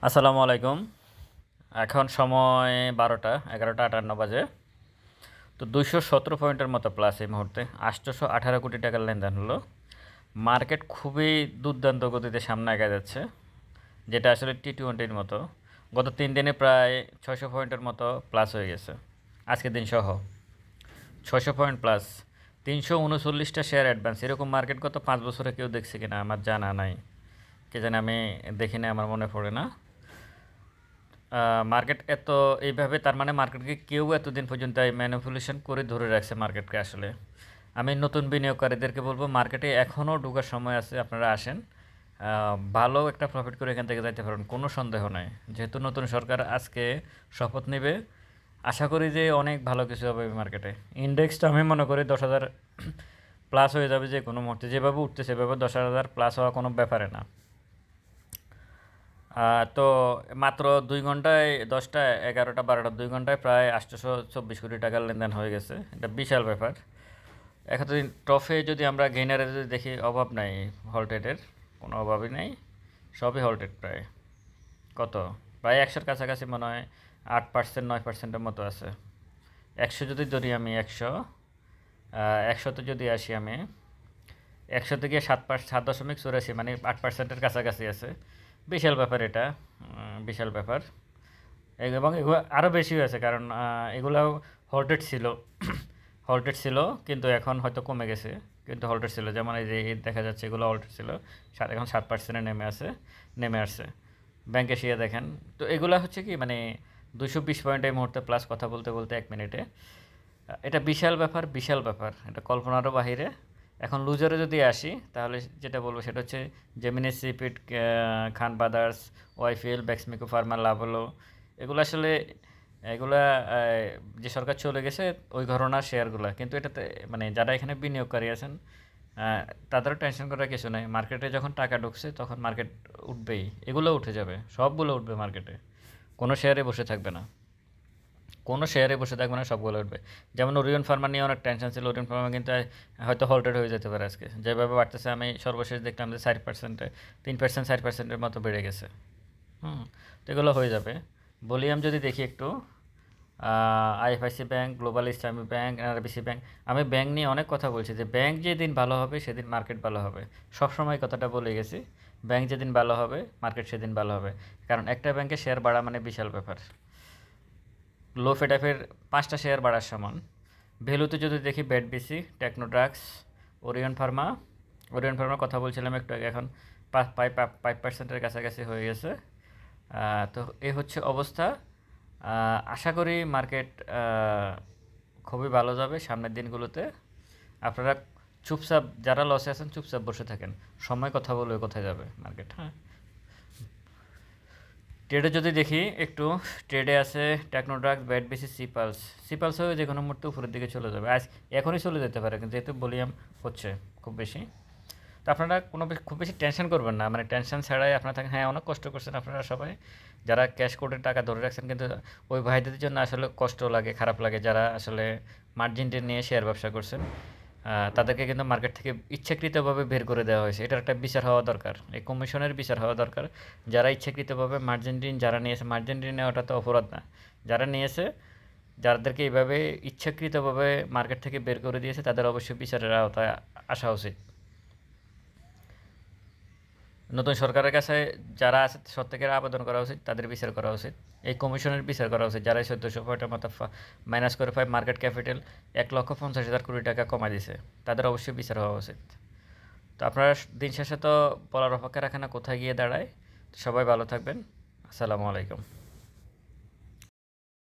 আসসালামু আলাইকুম। এখন সময় 11:58 বাজে। তো 217 পয়েন্টের মতো প্লাস এই মুহূর্তে 818 কোটি টাকার লেনদেন হলো। মার্কেট খুবই দুর্দান্ত গতিতে সামনে এগিয়ে যাচ্ছে, যেটা আসলে টি-20-র মতো। গত 3 দিনে প্রায় 600 পয়েন্টের মতো প্লাস হয়ে গেছে, আজকের দিন সহ 600 পয়েন্ট প্লাস। 339টা শেয়ার অ্যাডভান্স। এরকম মার্কেট গত 5 বছরে কেউ দেখছে কিনা আমার জানা নাই, কে জানে, আমি দেখি না, আমার মনে পড়ে না। মার্কেট এত এইভাবে, তার মানে মার্কেটকে কেউ এতদিন পর্যন্ত এই ম্যানিপুলেশন করে ধরে রাখছে মার্কেটকে। আসলে আমি নতুন বিনিয়োগকারীদেরকে বলবো, মার্কেটে এখনও ঢোকার সময় আছে, আপনারা আসেন, ভালো একটা প্রফিট করে এখান থেকে যাইতে পারেন, কোনো সন্দেহ নাই। যেহেতু নতুন সরকার আজকে শপথ নেবে, আশা করি যে অনেক ভালো কিছু হবে মার্কেটে। ইন্ডেক্সটা আমি মনে করি 10,000 প্লাস হয়ে যাবে যে কোনো মুহূর্তে। যেভাবে উঠতে সেভাবে 10,000 প্লাস হওয়া কোনো ব্যাপারে না। তো মাত্র 2 ঘন্টায় 10টা 11টা 12টা 2 ঘন্টায় প্রায় 824 কোটি টাকার লেনদেন হয়ে গেছে। এটা বিশাল ব্যাপার। এতদিন ট্রফে যদি আমরা গেইনারে যদি দেখি, অভাব নাই, হলটেডের কোনো অভাবই নেই, সবই হলটেড প্রায়। কত? প্রায় 100-র কাছাকাছি মনে হয়, 8% 9%-এর মতো আছে। 100 যদি ধরি আমি, 100তে যদি আসি আমি, 100 থেকে 7.84, মানে 8%-এর কাছাকাছি আছে। বিশাল ব্যাপার এটা, বিশাল ব্যাপার। এবং এগুলো আরও বেশি হয়েছে, কারণ এগুলাও হল্টেড ছিল হল্টেড ছিল, কিন্তু এখন হয়তো কমে গেছে, কিন্তু হল্টেড ছিল। যেমন এই যে দেখা যাচ্ছে এগুলো হল্টেড ছিল, এখন 7%-এ নেমে আসছে। ব্যাংকে শিয়ে দেখেন। তো এগুলা হচ্ছে কি, মানে 220 পয়েন্ট এই মুহূর্তে প্লাস, কথা বলতে বলতে 1 মিনিটে। এটা বিশাল ব্যাপার, বিশাল ব্যাপার, এটা কল্পনারও বাহিরে। এখন লুজারে যদি আসি, তাহলে যেটা বলবো সেটা হচ্ছে জেমিনি সিপিড, খান ব্রাদার্স, ওয়াইফিএল, ব্যাক্সমিকো ফার্মা, লাভলো। এগুলো আসলে এগুলা যে সরকার চলে গেছে ওই ঘরানার শেয়ারগুলো, কিন্তু এটাতে মানে যারা এখানে বিনিয়োগকারী আছেন, তাদেরও টেনশন করার কিছু নেই। মার্কেটে যখন টাকা ঢুকছে তখন মার্কেট উঠবেই, এগুলো উঠে যাবে, সবগুলো উঠবে মার্কেটে, কোনো শেয়ারে বসে থাকবে না, কোনো শেয়ারে বসে থাকবে না, সবগুলো উঠবে। যেমন ওরিয়ন ফার্মা নিয়ে অনেক টেনশন ছিল, ওরিয়ন ফার্মা কিন্তু হয়তো হল্টেড হয়ে যেতে পারে আজকে, যেভাবে বাড়তেছে। আমি সর্বশেষ দেখলাম যে 4%, 3%, 4%-এর মতো বেড়ে গেছে। তো এগুলো হয়ে যাবে। ভলিউম যদি দেখি একটু, আইএফআইসি ব্যাংক, গ্লোবাল ইসলামী ব্যাংক, এনআরবিসি ব্যাংক। আমি ব্যাংক নিয়ে অনেক কথা বলছি যে ব্যাংক যেদিন ভালো হবে সেদিন মার্কেট ভালো হবে, সবসময় কথাটা বলে গেছি। ব্যাংক যেদিন ভালো হবে মার্কেট সেদিন ভালো হবে, কারণ একটা ব্যাংকে শেয়ার বাড়া মানে বিশাল ব্যাপার। লো ফেডাফের 5টা শেয়ার বাড়ার সমান। ভ্যালুতে যদি দেখি, ব্যাডবিসি, টেকনোড্রাগস, ওরিয়ন ফার্মার কথা বলছিলাম একটু আগে, এখন 5%-এর কাছাকাছি হয়ে গেছে। তো এই হচ্ছে অবস্থা। আশা করি মার্কেট খুবই ভালো যাবে সামনের দিনগুলোতে। আপনারা চুপচাপ, যারা লসে আছেন চুপচাপ বসে থাকেন, সময় কথা বলবে কোথায় যাবে মার্কেট। হ্যাঁ, ট্রেডে যদি দেখি একটু, ট্রেডে আছে টেকনোড্রাগস, ব্যাডবিসি, সিপালসও যে কোনো মুহূর্তে উপরের দিকে চলে যাবে, এখনই চলে যেতে পারে, কিন্তু যেহেতু ভলিউম হচ্ছে খুব বেশি। তো আপনারা খুব বেশি টেনশন করবেন না, মানে টেনশন ছাড়াই আপনারা থাকেন। হ্যাঁ, অনেক কষ্ট করছেন আপনারা সবাই, যারা ক্যাশ কোডের টাকা ধরে রাখছেন, কিন্তু ওই ভাইদের জন্য আসলে কষ্ট লাগে, খারাপ লাগে, যারা আসলে মার্জিনটা নিয়ে শেয়ার ব্যবসা করছেন। তাদেরকে কিন্তু মার্কেট থেকে ইচ্ছাকৃতভাবে বের করে দেওয়া হয়েছে। এটার একটা বিচার হওয়া দরকার, এই কমিশনের বিচার হওয়া দরকার। যারা ইচ্ছাকৃতভাবে মার্জিন ঋণ যারা নিয়েছে, মার্জিন ঋণ নেওয়াটা তো অপরাধ না, যারা নিয়েছে, যাদেরকে এইভাবে ইচ্ছাকৃতভাবে মার্কেট থেকে বের করে দিয়েছে, তাদের অবশ্যই বিচারের আওতায় আসা উচিত। নতুন সরকারের কাছে যারা আছে প্রত্যেকের আবেদন করা উচিত, তাদের বিচার করা উচিত, এই কমিশনের বিচার করা উচিত, যারা 1400 কোটির মতো মাইনাস করে মার্কেট ক্যাপিটাল 1,50,000 কোটি টাকা কমাই দিছে, তাদের অবশ্যই বিচার হওয়া উচিত। তো আপনারা দিন শেষে তো বলার অপেক্ষা রাখেন না কোথায় গিয়ে দাঁড়ায়। সবাই ভালো থাকবেন। আসসালামু আলাইকুম।